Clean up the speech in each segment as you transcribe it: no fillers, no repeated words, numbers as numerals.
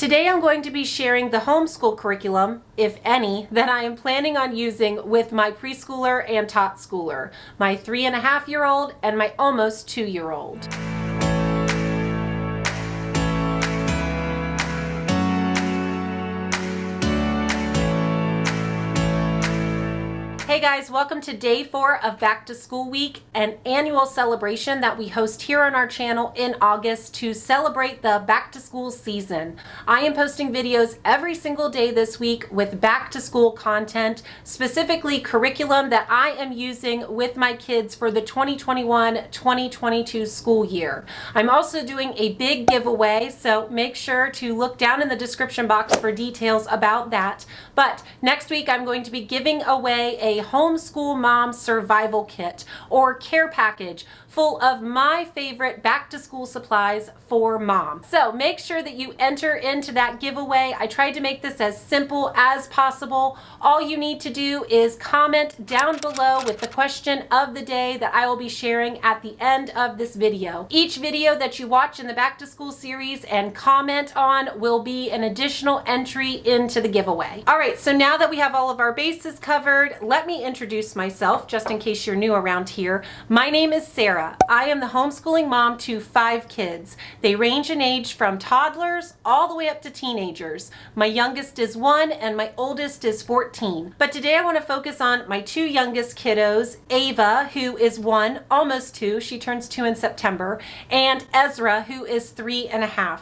Today I'm going to be sharing the homeschool curriculum, if any, that I am planning on using with my preschooler and tot schooler, my 3.5-year-old and my almost 2-year-old. Hey guys, welcome to day 4 of Back to School Week, an annual celebration that we host here on our channel in August to celebrate the back to school season. I am posting videos every single day this week with back to school content, specifically curriculum that I am using with my kids for the 2021-2022 school year. I'm also doing a big giveaway, so make sure to look down in the description box for details about that. But next week I'm going to be giving away a homeschool mom survival kit or care package full of my favorite back to school supplies for mom. So make sure that you enter into that giveaway. I tried to make this as simple as possible. All you need to do is comment down below with the question of the day that I will be sharing at the end of this video. Each video that you watch in the back to school series and comment on will be an additional entry into the giveaway. All right, so now that we have all of our bases covered, let me introduce myself just in case you're new around here. My name is Sarah. I am the homeschooling mom to 5 kids. They range in age from toddlers all the way up to teenagers. My youngest is 1 and my oldest is 14. But today I want to focus on my 2 youngest kiddos, Ava, who is 1, almost 2, she turns 2 in September, and Ezra, who is 3.5.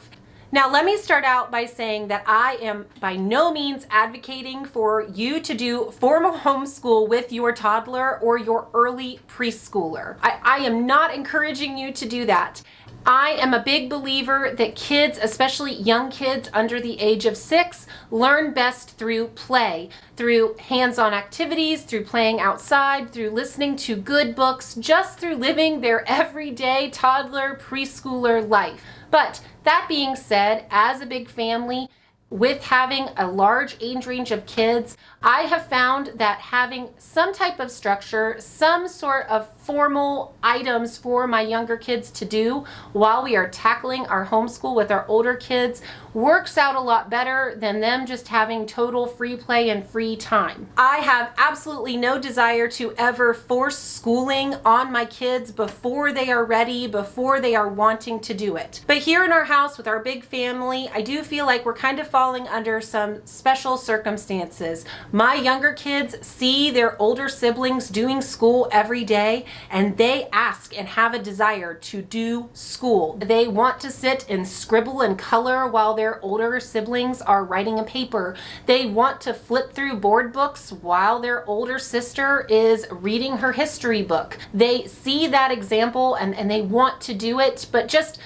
Now, let me start out by saying that I am by no means advocating for you to do formal homeschool with your toddler or your early preschooler. I am not encouraging you to do that. I am a big believer that kids, especially young kids under the age of 6, learn best through play, through hands-on activities, through playing outside, through listening to good books, just through living their everyday toddler preschooler life. But that being said, as a big family, with having a large age range of kids, I have found that having some type of structure, some sort of formal items for my younger kids to do while we are tackling our homeschool with our older kids works out a lot better than them just having total free play and free time. I have absolutely no desire to ever force schooling on my kids before they are ready, before they are wanting to do it. But here in our house with our big family, I do feel like we're kind of falling under some special circumstances. My younger kids see their older siblings doing school every day, and they ask and have a desire to do school. They want to sit and scribble and color while their older siblings are writing a paper. They want to flip through board books while their older sister is reading her history book. They see that example and they want to do it, but just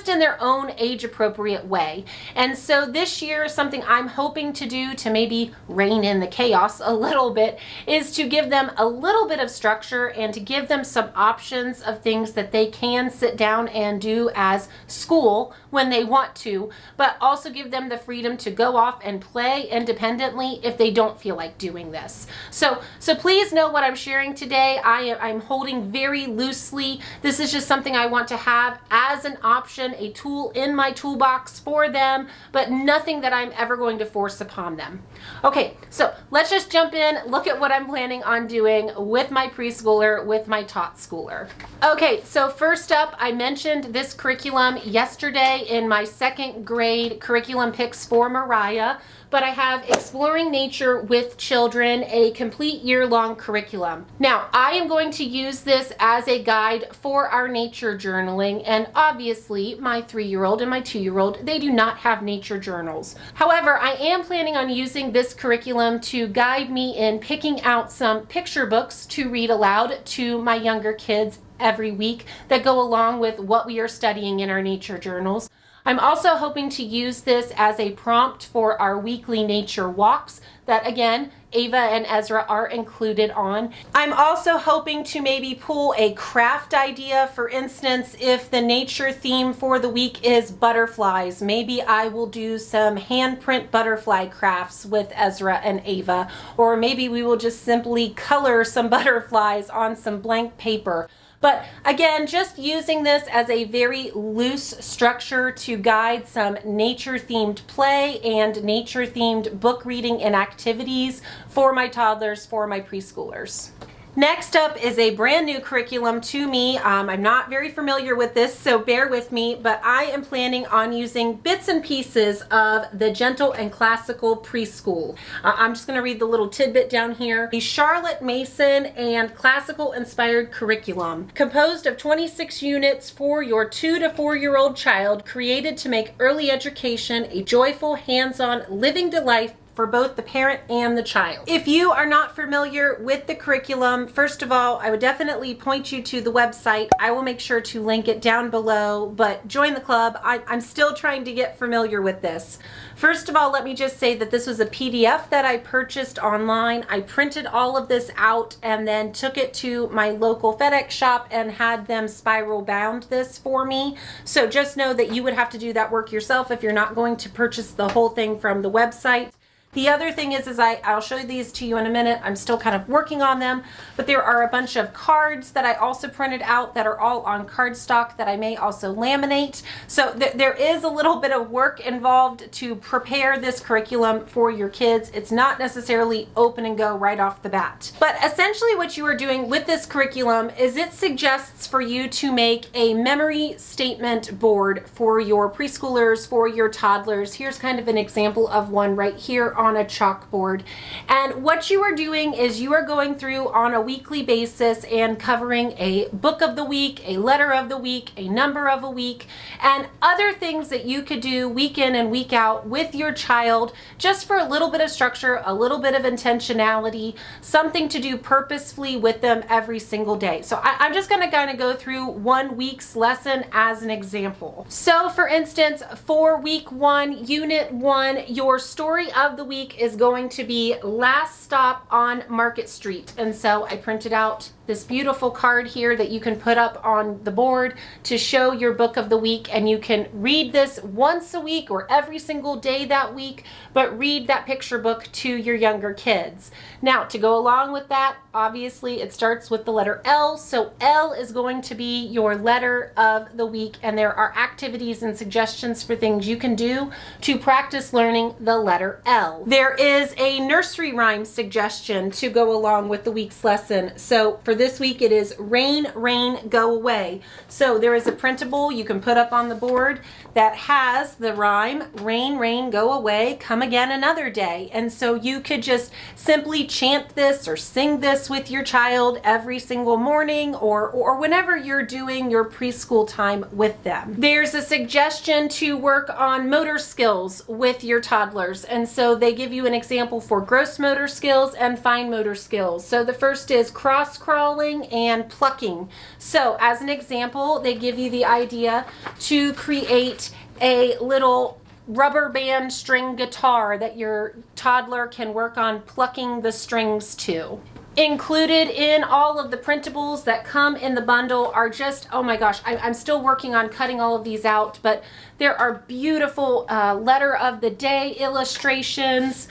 in their own age-appropriate way. And so this year, something I'm hoping to do to maybe rein in the chaos a little bit is to give them a little bit of structure and to give them some options of things that they can sit down and do as school when they want to, but also give them the freedom to go off and play independently if they don't feel like doing this. So please know what I'm sharing today. I'm holding very loosely. This is just something I want to have as an option, a tool in my toolbox for them, but nothing that I'm ever going to force upon them. Okay, so let's just jump in, look at what I'm planning on doing with my preschooler, with my tot schooler. Okay, so first up, I mentioned this curriculum yesterday in my 2nd grade curriculum picks for Mariah, but I have Exploring Nature with Children, a complete year-long curriculum. Now, I am going to use this as a guide for our nature journaling, and obviously my 3-year-old and my 2-year-old, they do not have nature journals. However, I am planning on using this curriculum to guide me in picking out some picture books to read aloud to my younger kids every week that go along with what we are studying in our nature journals. I'm also hoping to use this as a prompt for our weekly nature walks that, again, Ava and Ezra are included on. I'm also hoping to maybe pull a craft idea. For instance, if the nature theme for the week is butterflies, maybe I will do some handprint butterfly crafts with Ezra and Ava, or maybe we will just simply color some butterflies on some blank paper. But again, just using this as a very loose structure to guide some nature-themed play and nature-themed book reading and activities for my toddlers, for my preschoolers. Next up is a brand new curriculum to me. I'm not very familiar with this, so bear with me, but I am planning on using bits and pieces of the Gentle and Classical Preschool. I'm just going to read the little tidbit down here. The Charlotte Mason and Classical Inspired Curriculum, composed of 26 units for your 2 to 4-year-old child, created to make early education a joyful, hands-on, living delight for both the parent and the child. If you are not familiar with the curriculum, first of all, I would definitely point you to the website. I will make sure to link it down below, but join the club. I'm still trying to get familiar with this. First of all, let me just say that this was a PDF that I purchased online. I printed all of this out and then took it to my local FedEx shop and had them spiral bound this for me. So just know that you would have to do that work yourself if you're not going to purchase the whole thing from the website. The other thing is I'll show these to you in a minute. I'm still kind of working on them, but there are a bunch of cards that I also printed out that are all on cardstock that I may also laminate. So there is a little bit of work involved to prepare this curriculum for your kids. It's not necessarily open and go right off the bat. But essentially what you are doing with this curriculum is it suggests for you to make a memory statement board for your preschoolers, for your toddlers. Here's kind of an example of one right here on a chalkboard. And what you are doing is you are going through on a weekly basis and covering a book of the week, a letter of the week, a number of a week, and other things that you could do week in and week out with your child, just for a little bit of structure, a little bit of intentionality, something to do purposefully with them every single day. So I'm just going to kind of go through 1 week's lesson as an example. So for instance, for week 1, unit 1, your story of the week is going to be Last Stop on Market Street. And so I printed out this beautiful card here that you can put up on the board to show your book of the week, and you can read this once a week or every single day that week, but read that picture book to your younger kids. Now, to go along with that, obviously it starts with the letter L, so L is going to be your letter of the week, and there are activities and suggestions for things you can do to practice learning the letter L. There is a nursery rhyme suggestion to go along with the week's lesson. So for this week it is Rain, Rain, Go Away. So there is a printable you can put up on the board that has the rhyme Rain, Rain, Go Away, Come Again Another Day. And so you could just simply chant this or sing this with your child every single morning or whenever you're doing your preschool time with them. There's a suggestion to work on motor skills with your toddlers, and so they give you an example for gross motor skills and fine motor skills. So the first is cross crawling and plucking. So as an example, they give you the idea to create a little rubber band string guitar that your toddler can work on plucking the strings to. Included in all of the printables that come in the bundle are just, oh my gosh, I'm still working on cutting all of these out, but there are beautiful letter of the day illustrations.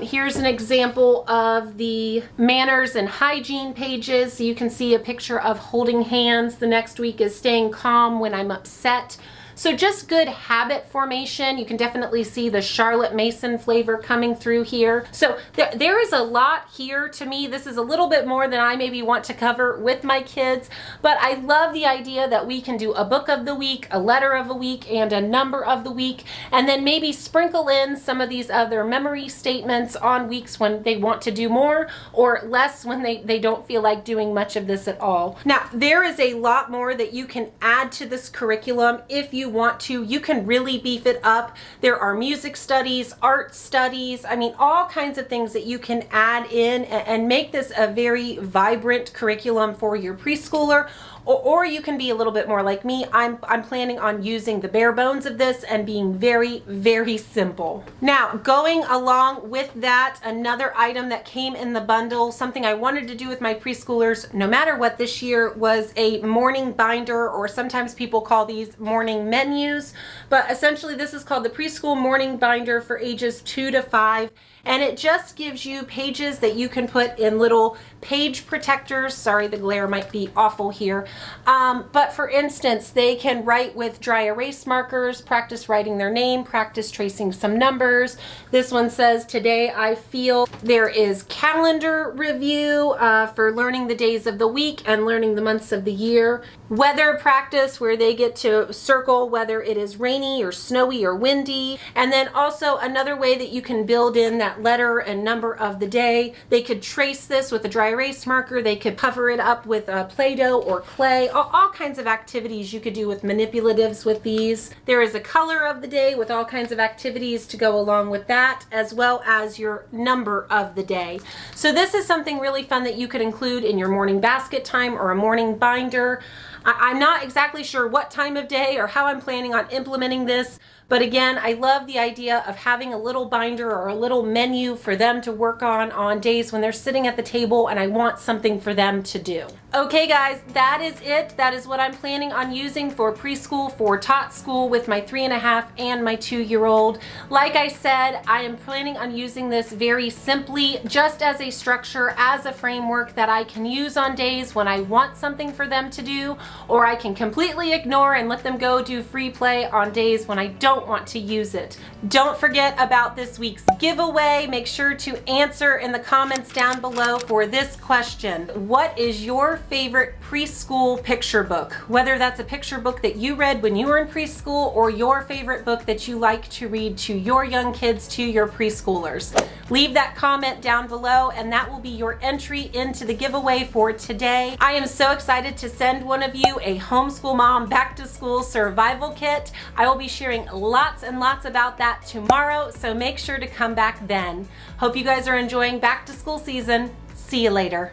Here's an example of the manners and hygiene pages. So you can see a picture of holding hands. The next week is staying calm when I'm upset. So just good habit formation. You can definitely see the Charlotte Mason flavor coming through here. So there is a lot here to me. This is a little bit more than I maybe want to cover with my kids, but I love the idea that we can do a book of the week, a letter of the week, and a number of the week, and then maybe sprinkle in some of these other memory statements on weeks when they want to do more or less when they don't feel like doing much of this at all. Now, there is a lot more that you can add to this curriculum if you want to. You can really beef it up. There are music studies, art studies, I mean, all kinds of things that you can add in and make this a very vibrant curriculum for your preschooler. Or you can be a little bit more like me. I'm planning on using the bare bones of this and being very, very simple. Now, going along with that, another item that came in the bundle, something I wanted to do with my preschoolers, no matter what this year, was a morning binder, or sometimes people call these morning menus. But essentially, this is called the Preschool Morning Binder for ages 2 to 5. And it just gives you pages that you can put in little page protectors. Sorry, the glare might be awful here. But for instance, they can write with dry erase markers, practice writing their name, practice tracing some numbers. This one says, today I feel. There is calendar review for learning the days of the week and learning the months of the year. Weather practice, where they get to circle whether it is rainy or snowy or windy. And then also another way that you can build in that letter and number of the day. They could trace this with a dry erase marker. They could cover it up with Play-Doh or clay. All kinds of activities you could do with manipulatives with these. There is a color of the day with all kinds of activities to go along with that, as well as your number of the day. So this is something really fun that you could include in your morning basket time or a morning binder. I'm not exactly sure what time of day or how I'm planning on implementing this, but again, I love the idea of having a little binder or a little menu for them to work on days when they're sitting at the table and I want something for them to do. Okay guys, that is it. That is what I'm planning on using for preschool, for tot school with my 3.5 and my 2-year-old. Like I said, I am planning on using this very simply, just as a structure, as a framework that I can use on days when I want something for them to do, or I can completely ignore and let them go do free play on days when I don't want to use it. Don't forget about this week's giveaway. Make sure to answer in the comments down below for this question. What is your favorite preschool picture book? Whether that's a picture book that you read when you were in preschool or your favorite book that you like to read to your young kids, to your preschoolers. Leave that comment down below and that will be your entry into the giveaway for today. I am so excited to send one of you a Homeschool Mom Back to School Survival Kit. I will be sharing lots and lots about that tomorrow, so make sure to come back then. Hope you guys are enjoying back to school season. See you later.